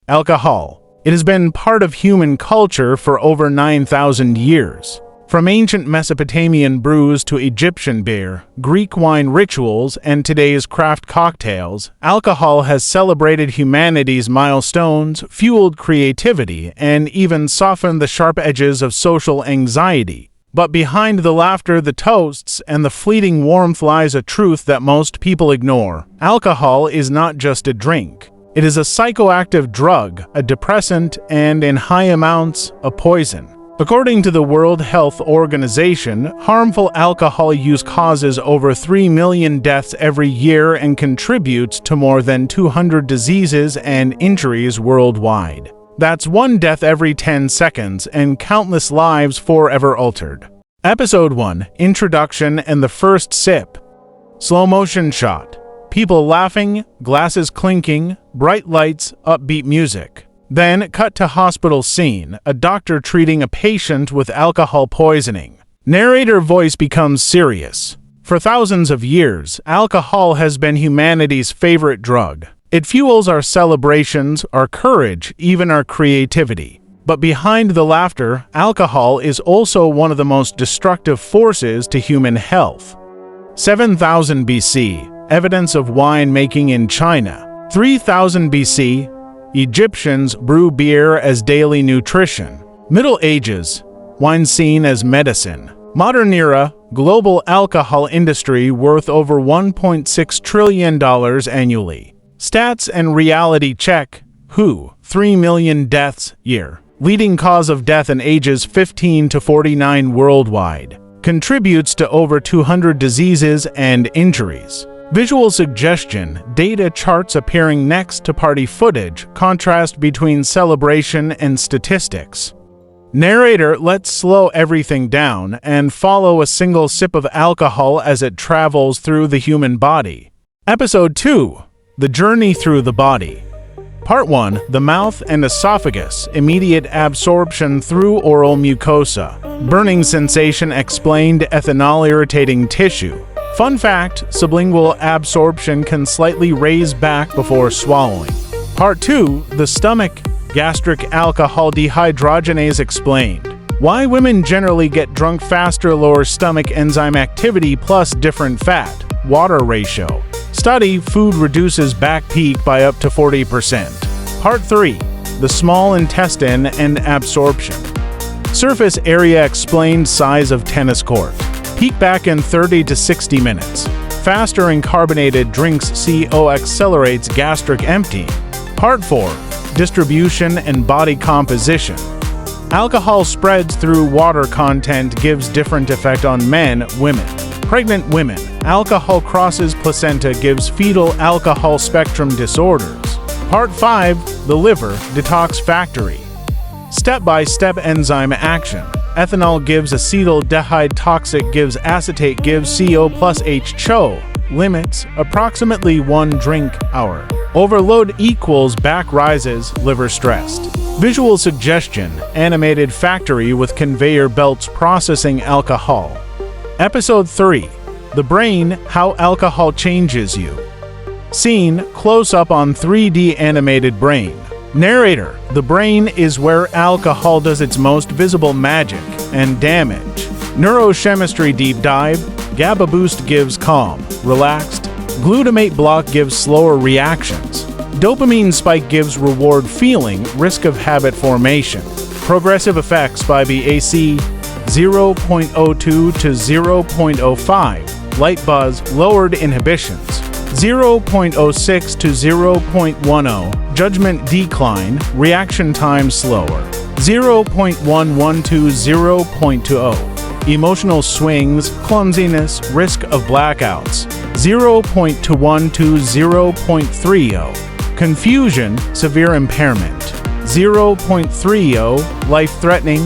Alcohol. It has been part of human culture for over 9,000 years. From ancient Mesopotamian brews to Egyptian beer, Greek wine rituals, and today's craft cocktails, alcohol has celebrated humanity's milestones, fueled creativity, and even softened the sharp edges of social anxiety. But behind the laughter, the toasts, and the fleeting warmth lies a truth that most people ignore. Alcohol is not just a drink. It is a psychoactive drug, a depressant, and in high amounts, a poison. According to the World Health Organization, harmful alcohol use causes over 3 million deaths every year and contributes to more than 200 diseases and injuries worldwide. That's one death every 10 seconds and countless lives forever altered. Episode 1: Introduction and the First Sip. Slow motion shot. People laughing, glasses clinking, bright lights, upbeat music. Then, cut to hospital scene, a doctor treating a patient with alcohol poisoning. Narrator voice becomes serious. For thousands of years, alcohol has been humanity's favorite drug. It fuels our celebrations, our courage, even our creativity. But behind the laughter, alcohol is also one of the most destructive forces to human health. 7000 BC, evidence of wine making in China. 3000 BC, Egyptians brew beer as daily nutrition. Middle Ages, wine seen as medicine. Modern era, global alcohol industry worth over $1.6 trillion annually. Stats and reality check. WHO, 3 million deaths year. Leading cause of death in ages 15 to 49 worldwide. Contributes to over 200 diseases and injuries. Visual suggestion, data charts appearing next to party footage, contrast between celebration and statistics. Narrator, let's slow everything down and follow a single sip of alcohol as it travels through the human body. Episode 2: The Journey Through the Body. Part 1: The Mouth and Esophagus, immediate absorption through oral mucosa. Burning sensation explained, ethanol irritating tissue. Fun fact, sublingual absorption can slightly raise back before swallowing. Part 2, the stomach, gastric alcohol dehydrogenase explained. Why women generally get drunk faster, lower stomach enzyme activity plus different fat, water ratio. Study, food reduces back peak by up to 40%. Part 3, the small intestine and absorption. Surface area explained, size of tennis court. Peak back in 30 to 60 minutes. Faster in carbonated drinks, CO accelerates gastric emptying. Part 4, distribution and body composition. Alcohol spreads through water content, gives different effect on men, women. Pregnant women, alcohol crosses placenta, gives fetal alcohol spectrum disorders. Part 5, the liver, detox factory. Step-by-step enzyme action. Ethanol gives acetaldehyde, toxic gives acetate, gives CO plus H2O. Limits, approximately 1 drink hour. Overload equals back rises, liver stressed. Visual suggestion, animated factory with conveyor belts processing alcohol. Episode 3, The Brain, How Alcohol Changes You. Scene, close-up on 3D animated brain. Narrator, the brain is where alcohol does its most visible magic and damage. Neurochemistry deep dive, GABA boost gives calm, relaxed. Glutamate block gives slower reactions. Dopamine spike gives reward feeling, risk of habit formation. Progressive effects by BAC 0.02 to 0.05. Light buzz, lowered inhibitions. 0.06 to 0.10, judgment decline, reaction time slower. 0.11 to 0.20, emotional swings, clumsiness, risk of blackouts. 0.21 to 0.30, confusion, severe impairment. 0.30, life-threatening,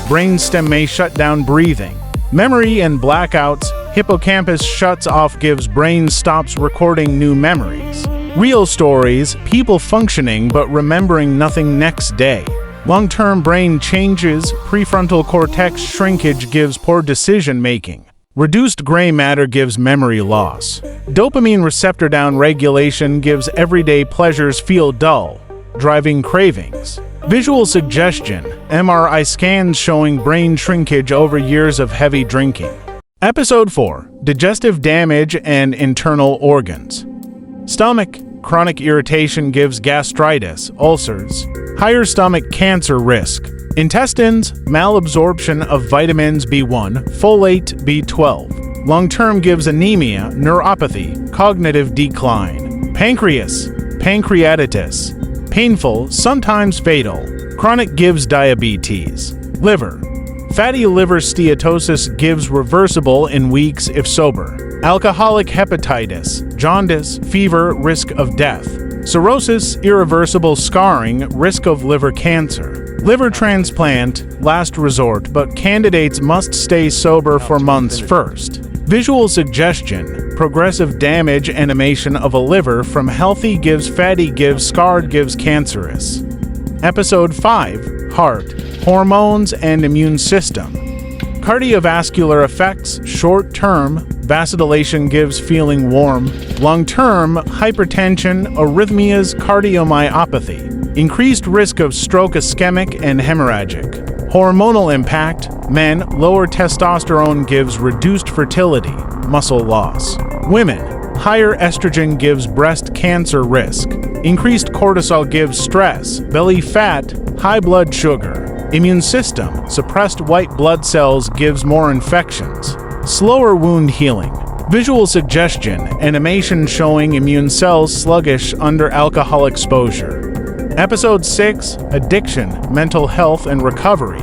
brainstem may shut down breathing. Memory and blackouts, hippocampus shuts off, gives brain stops recording new memories. Real stories, people functioning but remembering nothing next day. Long-term brain changes, prefrontal cortex shrinkage gives poor decision-making. Reduced gray matter gives memory loss. Dopamine receptor downregulation gives everyday pleasures feel dull. driving cravings. Visual suggestion, MRI scans showing brain shrinkage over years of heavy drinking. Episode 4, digestive damage and internal organs. Stomach, chronic irritation gives gastritis, ulcers, higher stomach cancer risk. Intestines, malabsorption of vitamins B1, folate, B12. Long-term gives anemia, neuropathy, cognitive decline. Pancreas, pancreatitis. Painful, sometimes fatal. Chronic gives diabetes. Liver. Fatty liver steatosis gives reversible in weeks if sober. Alcoholic hepatitis, jaundice, fever, risk of death. Cirrhosis, irreversible scarring, risk of liver cancer. Liver transplant, last resort, but candidates must stay sober for months first. Visual suggestion, progressive damage animation of a liver from healthy gives fatty gives scarred gives cancerous. Episode 5, Heart, Hormones and Immune System. Cardiovascular effects, short-term, vasodilation gives feeling warm, long-term, hypertension, arrhythmias, cardiomyopathy, increased risk of stroke ischemic and hemorrhagic. Hormonal impact, men, lower testosterone gives reduced fertility, muscle loss. Women, higher estrogen gives breast cancer risk. Increased cortisol gives stress, belly fat, high blood sugar. Immune system, suppressed white blood cells gives more infections. Slower wound healing. Visual suggestion, animation showing immune cells sluggish under alcohol exposure. Episode 6, Addiction, Mental Health and Recovery.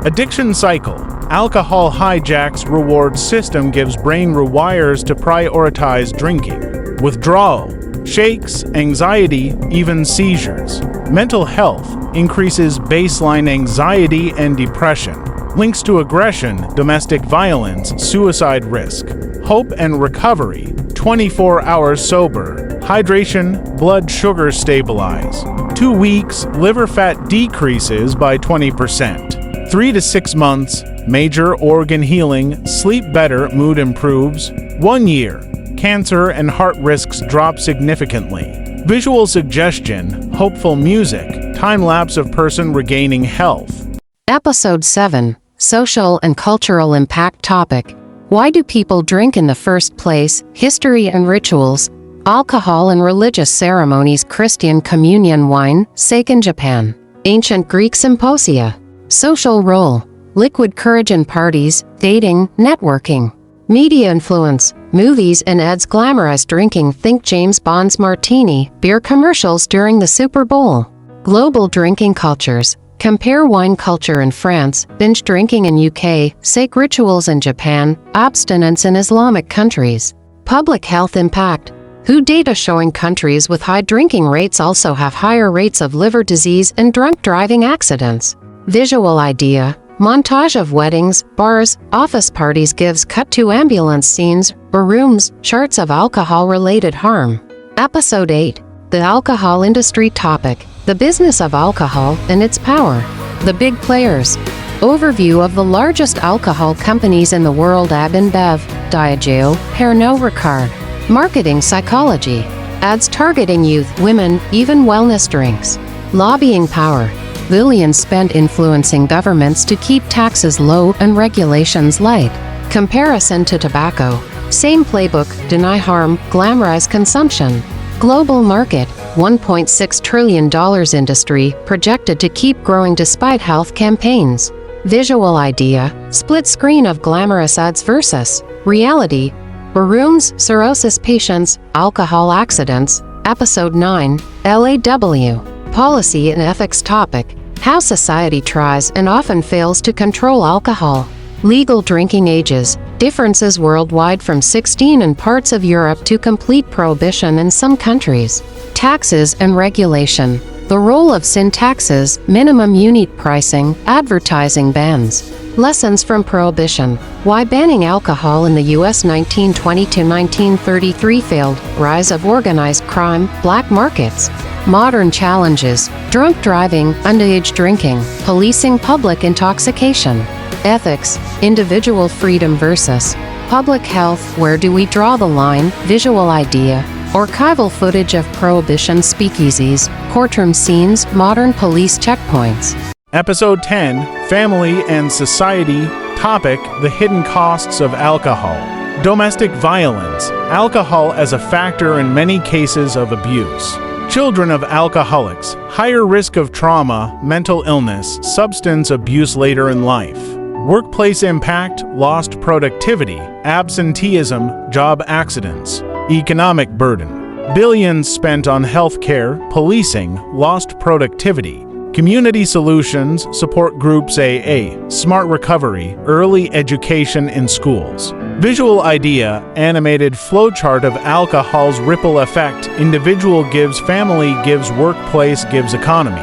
Addiction cycle. Alcohol hijacks reward system gives brain rewires to prioritize drinking. Withdrawal. Shakes, anxiety, even seizures. Mental health increases baseline anxiety and depression. Links to aggression, domestic violence, suicide risk. Hope and recovery, 24 hours sober. Hydration, blood sugar stabilize. 2 weeks, liver fat decreases by 20%. 3 to 6 months, major organ healing, sleep better, mood improves. 1 year, cancer and heart risks drop significantly. Visual suggestion, hopeful music, time-lapse of person regaining health. Episode 7, Social and Cultural Impact Topic. Why do people drink in the first place? History and rituals. Alcohol and religious ceremonies. Christian communion. Wine, sake in Japan. Ancient Greek symposia. Social role. Liquid courage in parties, dating, networking. Media influence. Movies and ads glamorize drinking. Think James Bond's martini, beer commercials during the Super Bowl. Global drinking cultures. Compare wine culture in France, binge drinking in UK, sake rituals in Japan, abstinence in Islamic countries. Public health impact. WHO data showing countries with high drinking rates also have higher rates of liver disease and drunk driving accidents. Visual idea. Montage of weddings, bars, office parties gives cut to ambulance scenes or rooms, charts of alcohol-related harm. Episode 8. The alcohol industry topic. The business of alcohol and its power. The big players. Overview of the largest alcohol companies in the world. AB InBev, Diageo, Pernod Ricard. Marketing psychology. Ads targeting youth, women, even wellness drinks. Lobbying power. Billions spent influencing governments to keep taxes low and regulations light. Comparison to tobacco. Same playbook, deny harm, glamorize consumption. Global market, $1.6 trillion industry, projected to keep growing despite health campaigns. Visual idea, split screen of glamorous ads versus reality. Rooms, cirrhosis patients, alcohol accidents. Episode 9, LAW. Policy and ethics topic. How society tries and often fails to control alcohol. Legal drinking ages. Differences worldwide from 16 in parts of Europe to complete prohibition in some countries. Taxes and regulation. The role of sin taxes, minimum unit pricing, advertising bans. Lessons from Prohibition. Why banning alcohol in the U.S. 1920 to 1933 failed. Rise of organized crime, black markets. Modern challenges. Drunk driving, underage drinking, policing public intoxication. Ethics. Individual freedom versus public health. Where do we draw the line? Visual idea. Archival footage of Prohibition speakeasies, courtroom scenes, modern police checkpoints. Episode 10, Family and Society. Topic: the hidden costs of alcohol. Domestic violence. Alcohol as a factor in many cases of abuse. Children of alcoholics. Higher risk of trauma, mental illness, substance abuse later in life. Workplace impact, lost productivity, absenteeism, job accidents. Economic burden. Billions spent on healthcare, policing, lost productivity. Community solutions, support groups AA, smart recovery, early education in schools. Visual idea, animated flowchart of alcohol's ripple effect, individual gives family gives workplace gives economy.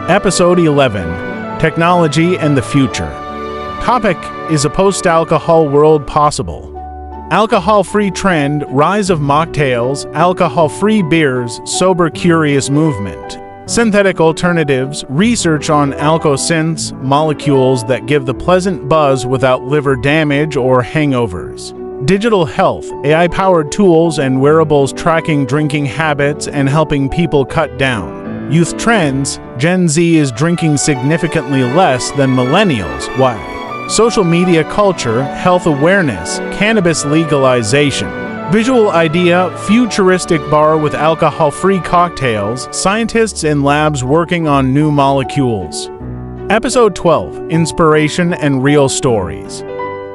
Episode 11, Technology and the Future. Topic: is a post-alcohol world possible? Alcohol-free trend, rise of mocktails, alcohol-free beers, sober curious movement. Synthetic alternatives, research on alkosynths, molecules that give the pleasant buzz without liver damage or hangovers. Digital health, AI-powered tools and wearables tracking drinking habits and helping people cut down. Youth trends, Gen Z is drinking significantly less than millennials. Why? Social media culture, health awareness, cannabis legalization. Visual idea, futuristic bar with alcohol-free cocktails, scientists in labs working on new molecules. Episode 12, Inspiration and Real Stories.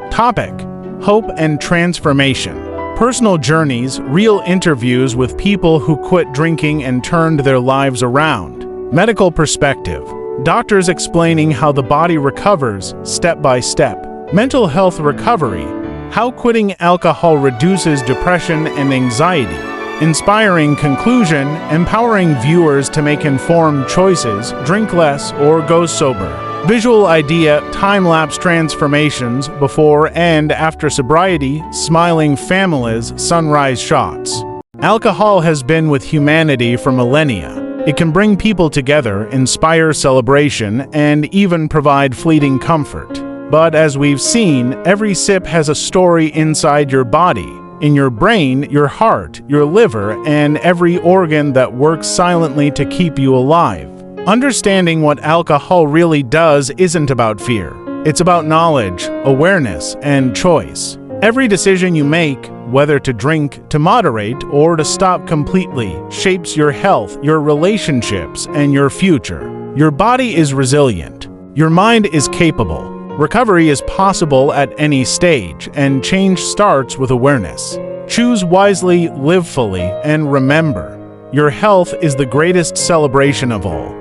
Topic: Hope and Transformation. Personal journeys, real interviews with people who quit drinking and turned their lives around. Medical perspective. Doctors explaining how the body recovers, step by step. Mental health recovery. How quitting alcohol reduces depression and anxiety. Inspiring conclusion, empowering viewers to make informed choices, drink less or go sober. Visual idea, time-lapse transformations, before and after sobriety, smiling families, sunrise shots. Alcohol has been with humanity for millennia. It can bring people together, inspire celebration, and even provide fleeting comfort. But as we've seen, every sip has a story inside your body, in your brain, your heart, your liver, and every organ that works silently to keep you alive. Understanding what alcohol really does isn't about fear. It's about knowledge, awareness, and choice. Every decision you make, whether to drink, to moderate, or to stop completely, shapes your health, your relationships, and your future. Your body is resilient. Your mind is capable. Recovery is possible at any stage, and change starts with awareness. Choose wisely, live fully, and remember, your health is the greatest celebration of all.